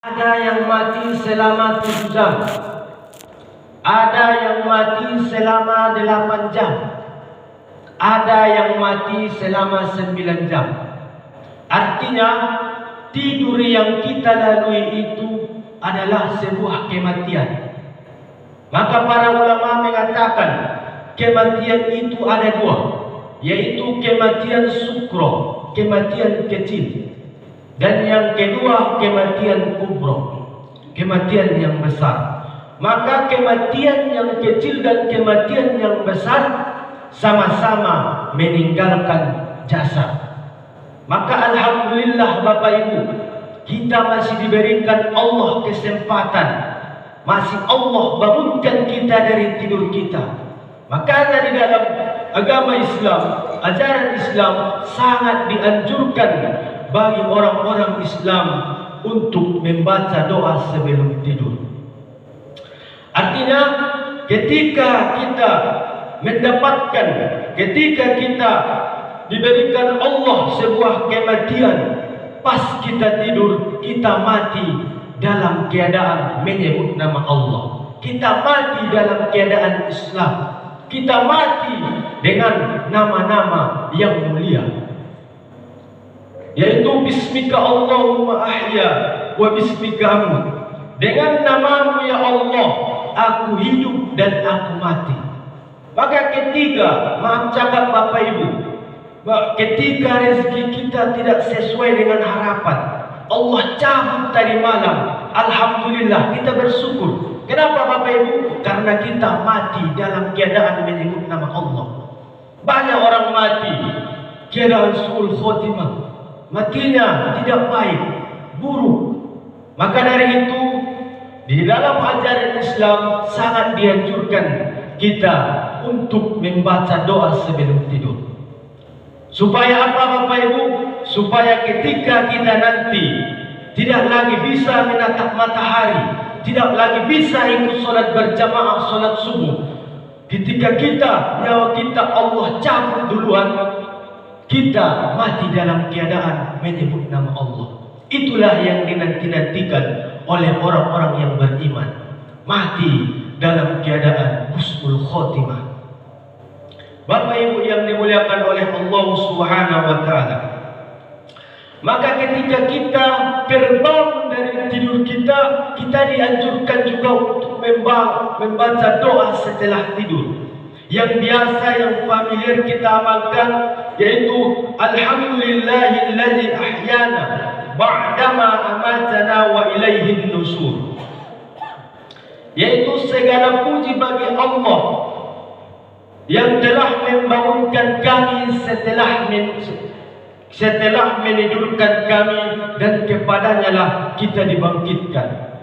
Ada yang mati selama 7 jam. Ada yang mati selama 8 jam. Ada yang mati selama 9 jam. Artinya tidur yang kita lalui itu adalah sebuah kematian. Maka para ulama mengatakan kematian itu ada dua, yaitu kematian sukro, kematian kecil, dan yang kedua kematian kubro, kematian yang besar. Maka kematian yang kecil dan kematian yang besar sama-sama meninggalkan jasad. Maka alhamdulillah Bapak Ibu, kita masih diberikan Allah kesempatan, masih Allah bangunkan kita dari tidur kita. Maka di dalam agama Islam, ajaran Islam sangat dianjurkan bagi orang-orang Islam untuk membaca doa sebelum tidur. Artinya ketika kita mendapatkan, ketika kita diberikan Allah sebuah kematian, pas kita tidur, kita mati dalam keadaan menyebut nama Allah. Kita mati dalam keadaan Islam. Kita mati dengan nama-nama yang mulia, yaitu Bismika Allahumma ahya wa bismika amut. Dengan namamu ya Allah, aku hidup dan aku mati. Maka ketika, maaf cakap Bapak Ibu, ketika rezeki kita tidak sesuai dengan harapan, Allah cabut tadi malam, alhamdulillah kita bersyukur. Kenapa Bapak Ibu? Karena kita mati dalam keadaan menyebut nama Allah. Banyak orang mati keadaan su'ul khotimah, matinya tidak baik, buruk. Maka dari itu di dalam ajaran Islam sangat dianjurkan kita untuk membaca doa sebelum tidur. Supaya apa Bapak Ibu? Supaya ketika kita nanti tidak lagi bisa menatap matahari, tidak lagi bisa ikut sholat berjamaah, sholat subuh, ketika nyawa kita Allah cabut duluan, kita mati dalam keadaan menyebut nama Allah. Itulah yang dinanti-nantikan oleh orang-orang yang beriman, mati dalam keadaan husnul khotimah. Bapak Ibu yang dimuliakan oleh Allah Subhanahu wa taala, maka ketika kita terbangun dari tidur kita, kita dianjurkan juga untuk membaca doa setelah tidur. Yang biasa, yang familiar kita amalkan, yaitu Alhamdulillahilladzi ahyana ba'dama amatana wa ilaihin nusur. Yaitu segala puji bagi Allah yang telah membangunkan kami setelah menidurkan kami, dan kepadanya lah kita dibangkitkan.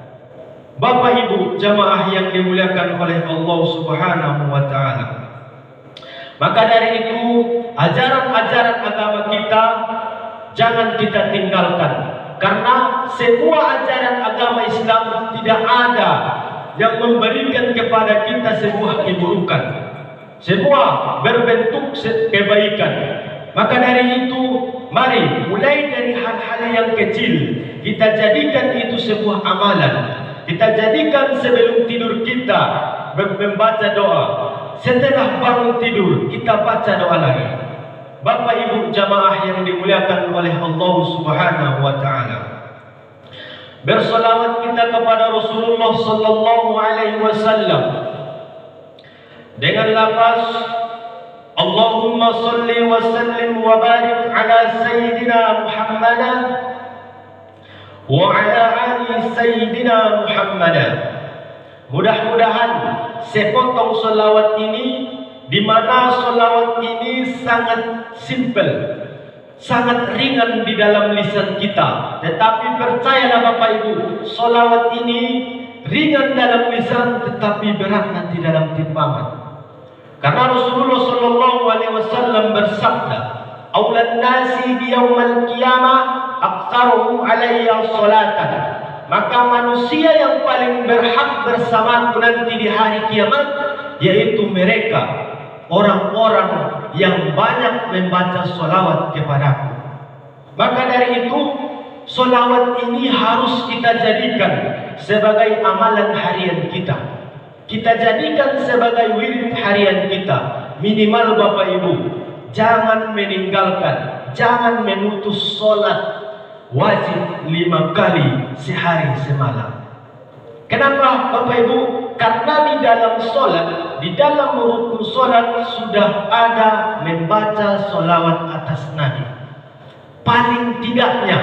Bapak Ibu jamaah yang dimuliakan oleh Allah Subhanahu wa taala, maka dari itu ajaran-ajaran agama kita jangan kita tinggalkan, karena semua ajaran agama Islam tidak ada yang memberikan kepada kita sebuah keburukan, semua berbentuk kebaikan. Maka dari itu, mari mulai dari hal-hal yang kecil kita jadikan itu sebuah amalan. Kita jadikan sebelum tidur kita membaca doa. Setelah bangun tidur kita baca doa lagi. Bapak Ibu jamaah yang dimuliakan oleh Allah Subhanahu wa taala, bersolawat kita kepada Rasulullah sallallahu alaihi wasallam dengan lafaz Allahumma salli wa sallim wa barik ala sayyidina Muhammad wa ala ali sayyidina Muhammad. Mudah-mudahan sepotong solawat ini, di mana solawat ini sangat simple, sangat ringan di dalam lisan kita, tetapi percayalah Bapak Ibu, solawat ini ringan dalam lisan tetapi berat nanti dalam timbangan. Karena Rasulullah sallallahu alaihi wasallam bersabda, "Aulan nasi di yaumil qiyamah aktsaruhum alayya salatan." Maka manusia yang paling berhak bersamaku nanti di hari kiamat yaitu mereka, orang-orang yang banyak membaca salawat kepadaku. Maka dari itu solawat ini harus kita jadikan sebagai amalan harian kita. Kita jadikan sebagai wirid harian kita. Minimal Bapak Ibu, jangan meninggalkan, jangan memutus solat wajib 5 kali sehari semalam. Kenapa Bapak Ibu? Karena di dalam solat, di dalam rukun solat sudah ada membaca solawat atas Nabi. Paling tidaknya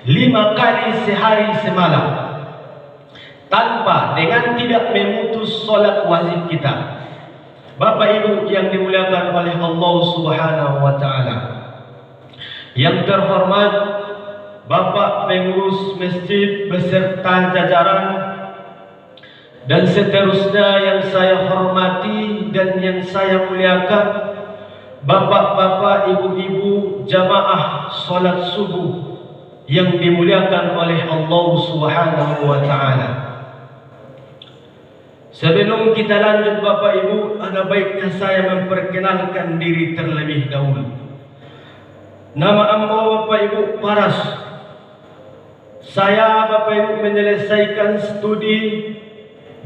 5 kali sehari semalam, tanpa dengan tidak memutus solat wajib kita. Bapak Ibu yang dimuliakan oleh Allah Subhanahu wa Ta'ala, yang terhormat Bapak pengurus masjid beserta jajaran dan seterusnya yang saya hormati dan yang saya muliakan, bapak-bapak, ibu-ibu jamaah salat subuh yang dimuliakan oleh Allah Subhanahu wa Ta'ala. Sebelum kita lanjut Bapak Ibu, ada baiknya saya memperkenalkan diri terlebih dahulu. Nama amba Bapak Ibu Paras. Saya Bapak Ibu menyelesaikan studi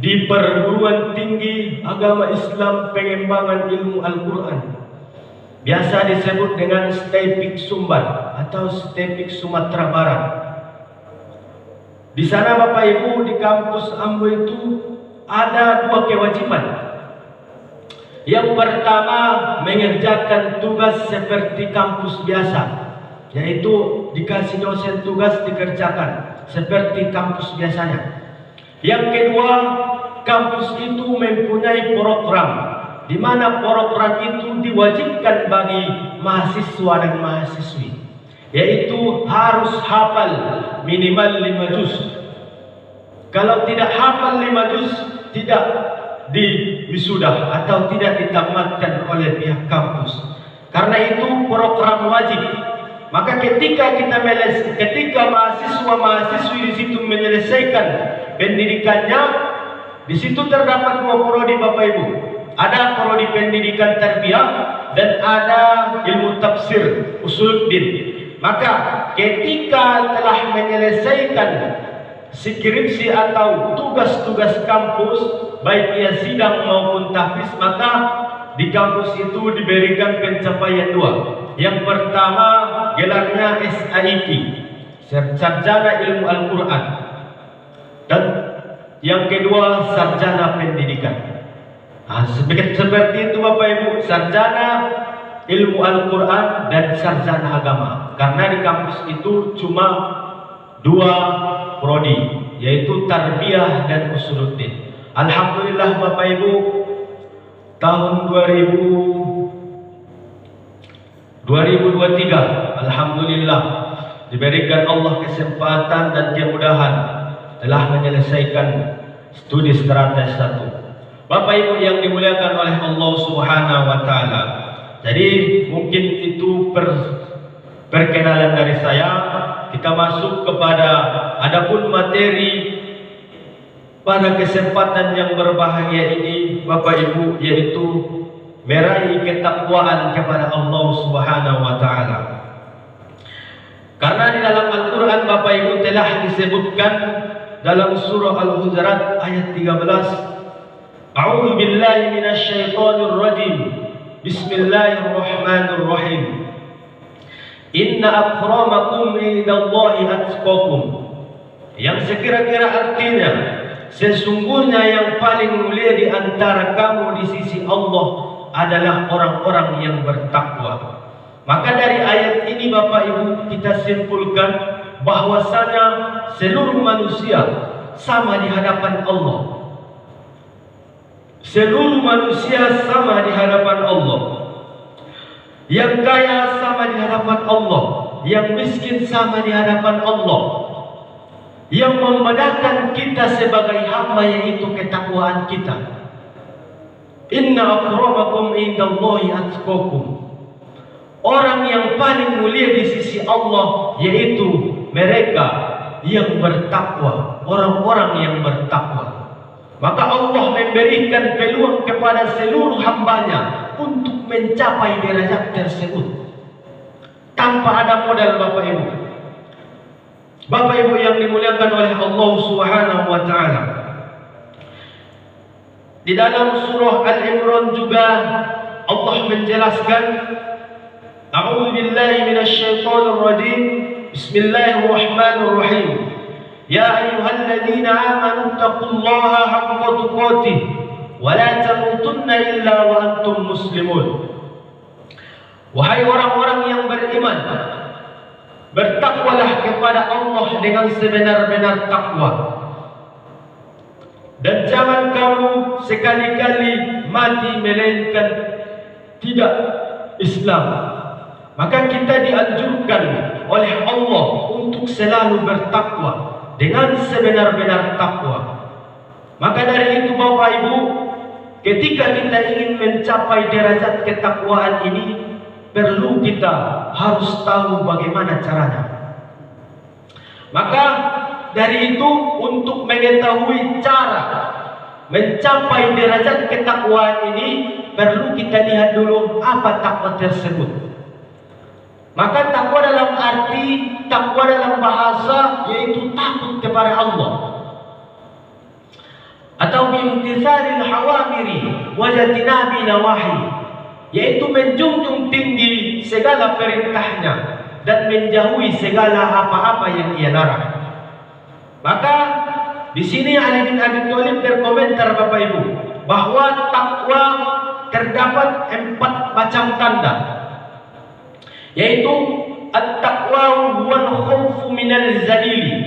di Perguruan Tinggi Agama Islam Pengembangan Ilmu Al-Quran, biasa disebut dengan STEPIK Sumbar atau STEPIK Sumatera Barat. Di sana Bapak Ibu, di kampus Ambo itu ada 2 kewajiban. Yang pertama, mengerjakan tugas seperti kampus biasa, yaitu dikasih dosen tugas dikerjakan seperti kampus biasanya. Yang kedua, kampus itu mempunyai program, di mana program itu diwajibkan bagi mahasiswa dan mahasiswi, yaitu harus hafal minimal 5 juz. Kalau tidak hafal 5 juz, tidak diwisuda atau tidak ditamatkan oleh pihak kampus. Karena itu program wajib. Maka ketika mahasiswa-mahasiswi di situ menyelesaikan pendidikannya, di situ terdapat 2 prodi Bapak Ibu. Ada prodi pendidikan tarbiyah dan ada ilmu tafsir usuluddin. Maka ketika telah menyelesaikan skripsi atau tugas-tugas kampus, baik ia sidang maupun tahfiz, maka di kampus itu diberikan pencapaian 2. Yang pertama gelarnya SAIQ, Sarjana Ilmu Al-Quran, dan yang kedua Sarjana Pendidikan. Seperti itu Bapak Ibu, Sarjana Ilmu Al-Quran dan Sarjana Agama. Karena di kampus itu cuma 2 prodi, yaitu tarbiyah dan usuluddin. Alhamdulillah Bapak Ibu, tahun 2023 alhamdulillah diberikan Allah kesempatan dan kemudahan telah menyelesaikan studi strategis 1. Bapak Ibu yang dimuliakan oleh Allah Subhanahu wa Ta'ala, jadi mungkin itu perkenalan dari saya. Kita masuk kepada adapun materi pada kesempatan yang berbahagia ini Bapak Ibu, yaitu meraih ketakwaan kepada Allah Subhanahu wa Ta'ala. Karena di dalam Al-Quran Bapak Ibu telah disebutkan dalam surah Al-Hujurat ayat 13, A'udzu billahi minasyaitonir rajim. Bismillahirrahmanirrahim. Inna akramakum indallahi atqakum. Yang sekira-kira artinya, sesungguhnya yang paling mulia di antara kamu di sisi Allah adalah orang-orang yang bertakwa. Maka dari ayat ini Bapak Ibu kita simpulkan bahwasanya seluruh manusia sama di hadapan Allah. Seluruh manusia sama di hadapan Allah. Yang kaya sama di hadapan Allah, yang miskin sama di hadapan Allah. Yang membedakan kita sebagai hamba yaitu ketakwaan kita. Inna akramakum indallahi atqakum. Orang yang paling mulia di sisi Allah yaitu mereka yang bertakwa, orang-orang yang bertakwa. Maka Allah memberikan peluang kepada seluruh hambanya untuk mencapai derajat tersebut tanpa ada modal Bapak Ibu. Bapak Ibu yang dimuliakan oleh Allah Subhanahu wa taala, di dalam surah Al-Imran juga Allah menjelaskan, A'udzu billahi minasyaitonir rajim. Bismillahirrahmanirrahim. Ya ayyuhalladzina amanu taqullaha haqqa tuqatih wa la tamutunna illa wa antum muslimun. Wahai orang-orang yang beriman, bertakwalah kepada Allah dengan sebenar-benar takwa, dan jangan kamu sekali-kali mati melainkan tidak Islam. Maka kita dianjurkan oleh Allah untuk selalu bertakwa dengan sebenar-benar takwa. Maka dari itu Bapak Ibu, ketika kita ingin mencapai derajat ketakwaan ini, perlu kita harus tahu bagaimana caranya. Maka dari itu, untuk mengetahui cara mencapai derajat ketakwaan ini, perlu kita lihat dulu apa takwa tersebut. Maka takwa dalam arti, takwa dalam bahasa, yaitu takut kepada Allah, atau bimtithalil hawamiri wa jatinabi nawahi, yaitu menjunjung tinggi segala perintahnya dan menjauhi segala apa-apa yang ia larang. Maka di sini Ali bin Abi Thalib berkomentar Bapak Ibu, bahwa takwa terdapat 4 macam tanda, yaitu at-taqwa huwal khawfu minal zalili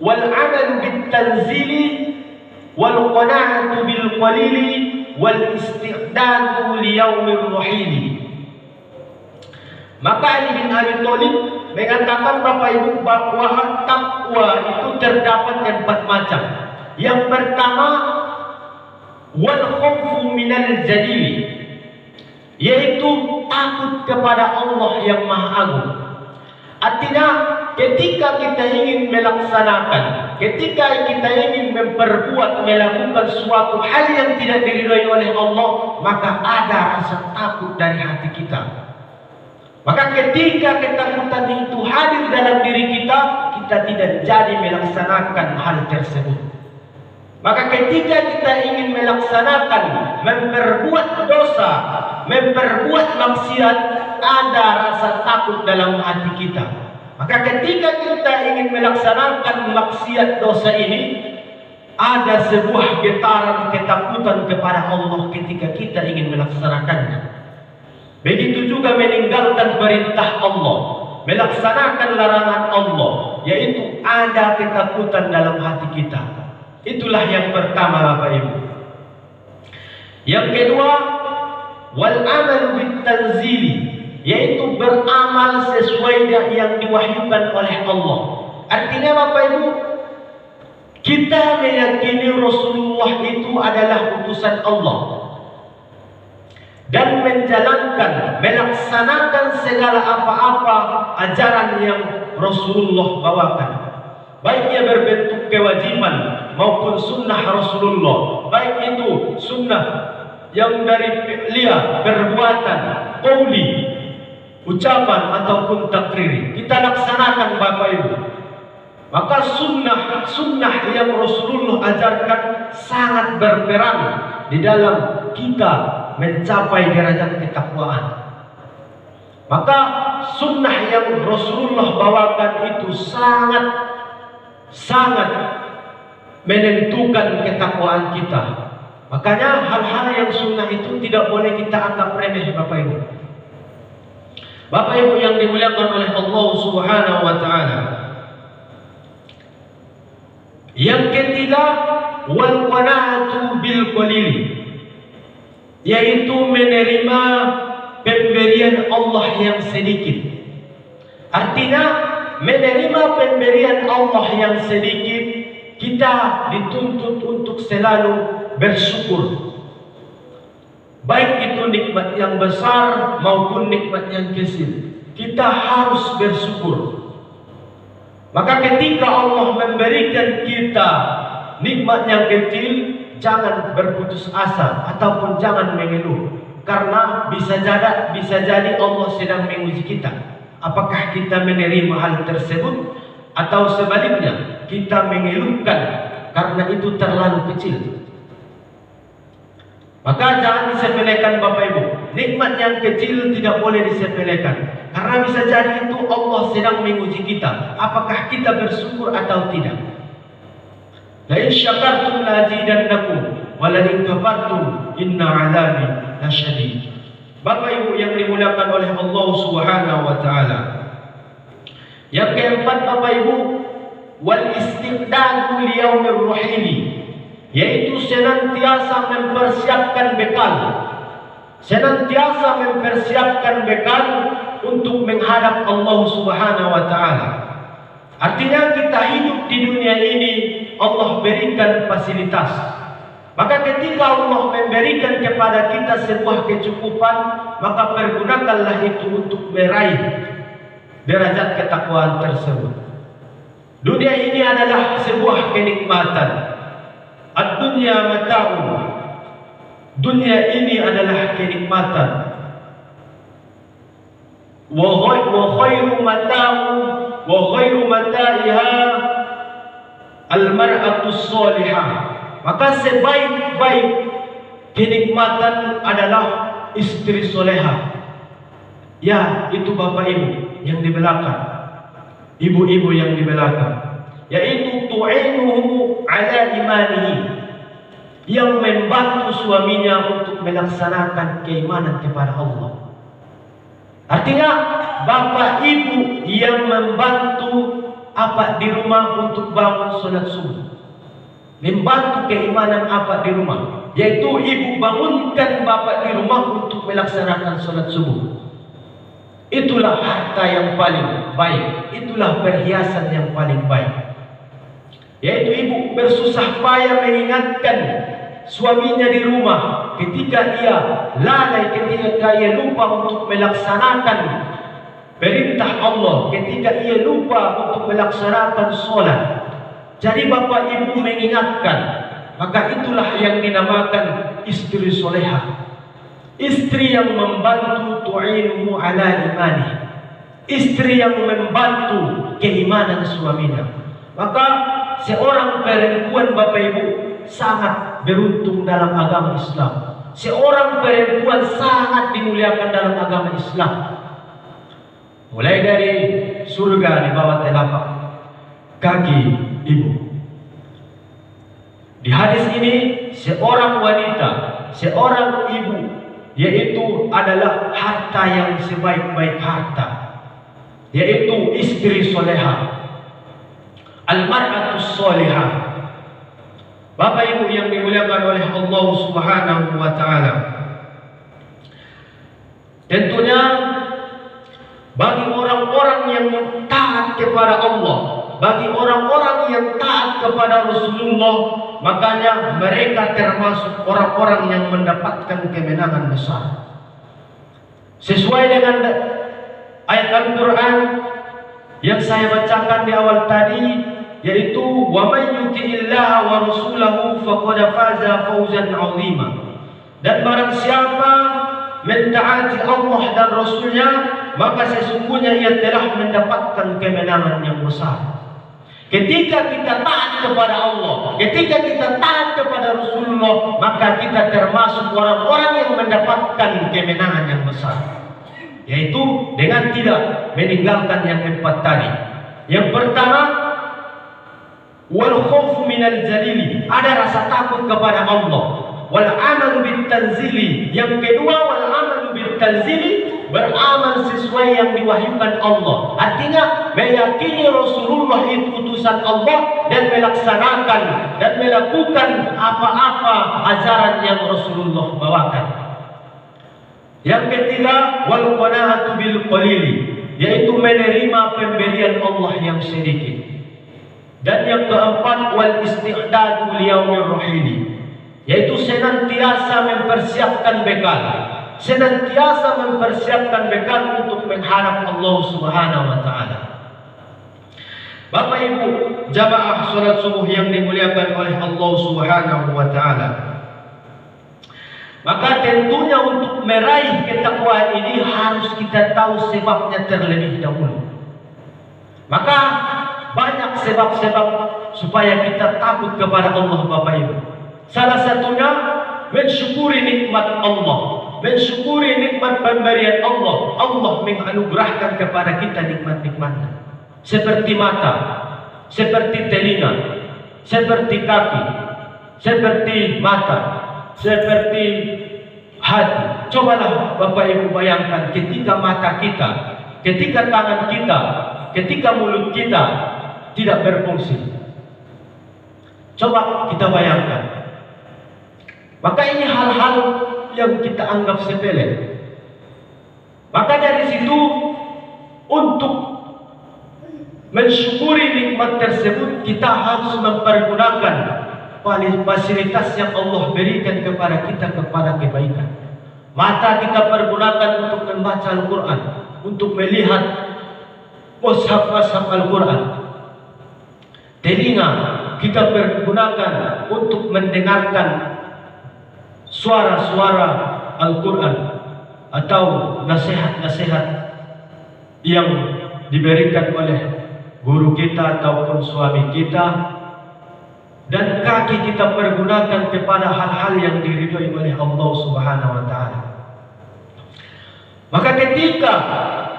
wal 'amalu bit tanzili wal qana'atu bil qalili wal isti'dadu li yaumir rahili. Maka Ali bin Abi Thalib mengatakan Bapak Ibu bahwa takwa itu terdapat 4 macam. Yang pertama, wal khawfu minal zalili, yaitu takut kepada Allah yang Maha Agung. Artinya ketika kita ingin melaksanakan, ketika kita ingin melakukan suatu hal yang tidak diridhai oleh Allah, maka ada rasa takut dari hati kita. Maka ketika ketakutan itu hadir dalam diri kita, kita tidak jadi melaksanakan hal tersebut. Maka ketika kita ingin melaksanakan, memperbuat dosa, memperbuat maksiat, ada rasa takut dalam hati kita. Maka ketika kita ingin melaksanakan maksiat dosa ini, ada sebuah getaran ketakutan kepada Allah ketika kita ingin melaksanakannya. Begitu juga meninggalkan perintah Allah, melaksanakan larangan Allah, yaitu ada ketakutan dalam hati kita. Itulah yang pertama Bapak Ibu. Yang kedua, wal amal bit tanzili, yaitu beramal sesuai yang diwahyukan oleh Allah. Artinya Bapak Ibu, kita meyakini Rasulullah itu adalah utusan Allah dan menjalankan, melaksanakan segala apa-apa ajaran yang Rasulullah bawakan, baik ia berbentuk kewajiban maupun sunnah Rasulullah, baik itu sunnah yang dari fi'liyah, perbuatan, qauli, ucapan ataupun takriri, kita laksanakan Bapak Ibu. Maka sunnah yang Rasulullah ajarkan sangat berperan di dalam kita mencapai derajat ketakwaan. Maka sunnah yang Rasulullah bawakan itu sangat menentukan ketakwaan kita. Makanya hal-hal yang sunnah itu tidak boleh kita anggap remeh Bapak Ibu. Bapak Ibu yang dimuliakan oleh Allah Subhanahu wa taala. Yang ketiga, wal qana'atu bil qalil, yaitu menerima pemberian Allah yang sedikit. Artinya menerima pemberian Allah yang sedikit, kita dituntut untuk selalu bersyukur, baik itu nikmat yang besar maupun nikmat yang kecil, kita harus bersyukur. Maka ketika Allah memberikan kita nikmat yang kecil, jangan berputus asa ataupun jangan mengeluh, karena bisa jadi Allah sedang menguji kita. Apakah kita menerima hal tersebut atau sebaliknya kita mengeluhkan karena itu terlalu kecil. Maka jangan disepelekan Bapak Ibu. Nikmat yang kecil tidak boleh disepelekan, karena bisa jadi itu Allah sedang menguji kita, apakah kita bersyukur atau tidak. La in syakartum la azidannakum wa la in kafartum inna 'adzabi lasyadid. Bapak Ibu yang dimuliakan oleh Allah Subhanahu wa taala. Yang keempat Bapak Ibu, wal istiqdadu li yaumir ruhili, yaitu senantiasa mempersiapkan bekal. Senantiasa mempersiapkan bekal untuk menghadap Allah Subhanahu wa taala. Artinya kita hidup di dunia ini Allah berikan fasilitas. Maka ketika Allah memberikan kepada kita sebuah kecukupan, maka pergunakanlah itu untuk meraih derajat ketakwaan tersebut. Dunia ini adalah sebuah kenikmatan. Ad-dunya mata'un. Dunia ini adalah kenikmatan. Wa khairu mata'u wa khairu mata'iha al-mar'atus salihah. Maka sebaik-baik kenikmatan adalah istri soleha. Ya, itu Bapak Ibu yang di belakang, ibu-ibu yang di belakang, yaitu tu'inuhu ala imanihi, yang membantu suaminya untuk melaksanakan keimanan kepada Allah. Artinya Bapak Ibu yang membantu di rumah untuk bangun sholat subuh, membantu keimanan di rumah, yaitu ibu bangunkan bapak di rumah untuk melaksanakan sholat subuh. Itulah harta yang paling baik, itulah perhiasan yang paling baik, yaitu ibu bersusah payah mengingatkan suaminya di rumah ketika ia lalai, ketika ia lupa untuk melaksanakan perintah Allah, ketika ia lupa untuk melaksanakan sholat. Jadi Bapak Ibu mengingatkan, maka itulah yang dinamakan istri soleha. Istri yang membantu tu'inuhu ala imani, istri yang membantu keimanan suaminya. Maka seorang perempuan Bapak Ibu sangat beruntung dalam agama Islam. Seorang perempuan sangat dimuliakan dalam agama Islam. Mulai dari surga di bawah telapak kaki ibu. Di hadis ini seorang wanita, seorang ibu, yaitu adalah harta yang sebaik-baik harta, yaitu istri soleha, al-mar'atus solihah. Bapak Ibu yang dimuliakan oleh Allah Subhanahu wa taala. Tentunya bagi orang-orang yang taat kepada Allah, bagi orang-orang yang taat kepada Rasulullah, makanya mereka termasuk orang-orang yang mendapatkan kemenangan besar. Sesuai dengan ayat Al-Quran yang saya bacakan di awal tadi, yaitu wa may yuti'illaha wa rasulahu faqad faza fawzan 'azima. Dan barang siapa mentaati Allah dan Rasulnya, maka sesungguhnya ia telah mendapatkan kemenangan yang besar. Ketika kita taat kepada Allah, ketika kita taat kepada Rasulullah, maka kita termasuk orang-orang yang mendapatkan kemenangan yang besar, yaitu dengan tidak meninggalkan yang empat tadi. Yang pertama, wal khawfu minal jalili, ada rasa takut kepada Allah. Wal amalu bit tanzili, yang kedua wal amalu bit tanzili, beramal sesuai yang diwahyukan Allah. Artinya meyakini Rasulullah itu utusan Allah dan melaksanakan dan melakukan apa-apa ajaran yang Rasulullah bawakan. Yang ketiga wal qanaatu bil qalili, yaitu menerima pemberian Allah yang sedikit. Dan yang keempat wal isti'dadu liyaumir ruhili, yaitu senantiasa mempersiapkan bekal, senantiasa mempersiapkan bekal untuk menghadap Allah Subhanahu wa taala. Bapak Ibu jamaah salat subuh yang dimuliakan oleh Allah Subhanahu wa taala. Maka tentunya untuk meraih ketakwaan ini harus kita tahu sebabnya terlebih dahulu. Maka banyak sebab-sebab supaya kita takut kepada Allah Bapak Ibu. Salah satunya mensyukuri nikmat Allah, mensyukuri nikmat pemberian Allah. Allah menganugerahkan kepada kita nikmat-nikmatnya. Seperti mata, seperti telinga, seperti kaki, seperti mata, seperti hati. Cobalah Bapak Ibu bayangkan ketika mata kita, ketika tangan kita, ketika mulut kita tidak berfungsi. Coba kita bayangkan. Maka ini hal-hal yang kita anggap sepele. Maka dari situ, untuk mensyukuri nikmat tersebut, kita harus mempergunakan fasilitas yang Allah berikan kepada kita kepada kebaikan. Mata kita pergunakan untuk membaca Al-Quran, untuk melihat mushaf-mushaf Al-Quran. Telinga kita pergunakan untuk mendengarkan suara-suara Al-Quran atau nasihat-nasihat yang diberikan oleh guru kita ataupun suami kita. Dan kaki kita pergunakan kepada hal-hal yang diridhoi oleh Allah Subhanahu wa Ta'ala. Maka ketika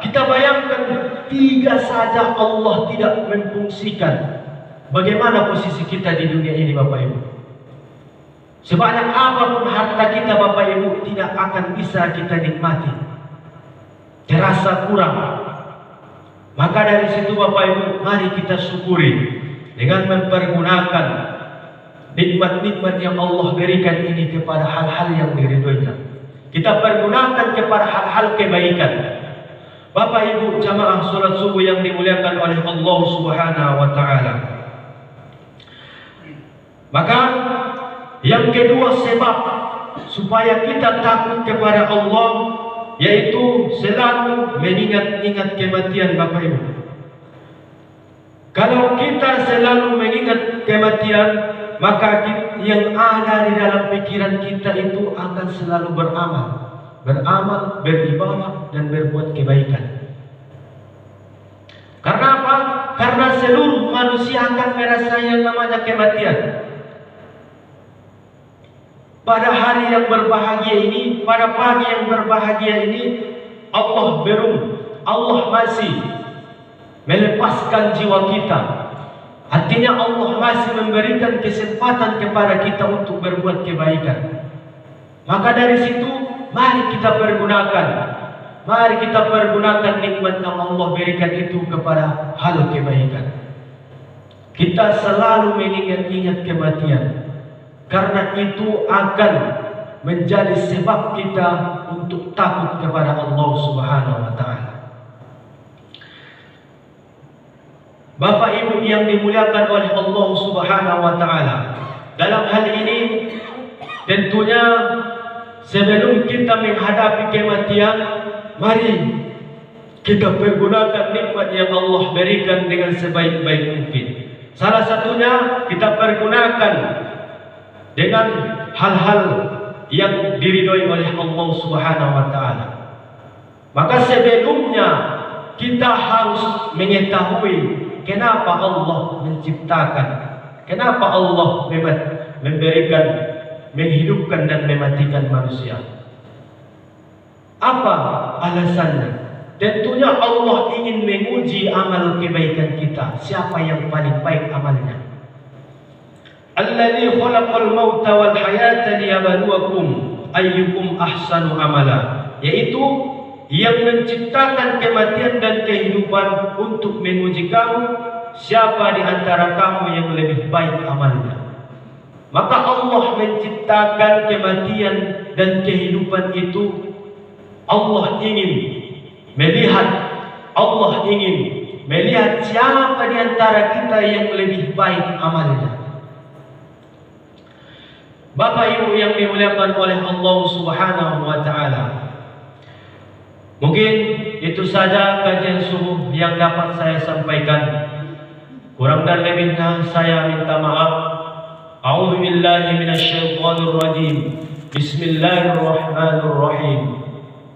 kita bayangkan tiga saja Allah tidak memfungsikan, bagaimana posisi kita di dunia ini Bapak Ibu? Sebanyak apapun harta kita Bapak Ibu, tidak akan bisa kita nikmati, terasa kurang. Maka dari situ Bapak Ibu, mari kita syukuri dengan mempergunakan nikmat-nikmat yang Allah berikan ini kepada hal-hal yang diridhoinya. Kita pergunakan kepada hal-hal kebaikan. Bapak Ibu jamaah salat subuh yang dimuliakan oleh Allah Subhanahu wa Ta'ala. Maka yang kedua sebab supaya kita takut kepada Allah, yaitu selalu mengingat-ingat kematian Bapak Ibu. Kalau kita selalu mengingat kematian, maka yang ada di dalam pikiran kita itu akan selalu beramal, beribadah dan berbuat kebaikan. Karena apa? Karena seluruh manusia akan merasa yang namanya kematian. Pada hari yang berbahagia ini, pada pagi yang berbahagia ini, Allah masih melepaskan jiwa kita. Artinya Allah masih memberikan kesempatan kepada kita untuk berbuat kebaikan. Maka dari situ, mari kita pergunakan nikmat yang Allah berikan itu kepada hal kebaikan. Kita selalu mengingat-ingat kematian, karena itu akan menjadi sebab kita untuk takut kepada Allah Subhanahu wa Ta'ala. Bapak Ibu yang dimuliakan oleh Allah Subhanahu wa Ta'ala, dalam hal ini tentunya sebelum kita menghadapi kematian, mari kita pergunakan nikmat yang Allah berikan dengan sebaik-baik mungkin. Salah satunya kita pergunakan dengan hal-hal yang diridhoi oleh Allah Subhanahu wa Ta'ala. Maka sebelumnya kita harus mengetahui kenapa Allah menciptakan, kenapa Allah memberikan, menghidupkan dan mematikan manusia. Apa alasannya? Tentunya Allah ingin menguji amal kebaikan kita, siapa yang paling baik amalnya. Alladzi khalaqal mauta wal hayata liyabluwakum ayyukum ahsanu amala, yaitu yang menciptakan kematian dan kehidupan untuk menguji kamu, siapa di antara kamu yang lebih baik amalnya. Maka Allah menciptakan kematian dan kehidupan itu, Allah ingin melihat siapa di antara kita yang lebih baik amalnya. Bapak Ibu yang dimuliakan oleh Allah Subhanahu wa Ta'ala, mungkin itu saja kajian subuh yang dapat saya sampaikan. Kurang dan lebihnya saya minta maaf. A'udzu billahi minasyaitonir rajim. Bismillahirrahmanirrahim.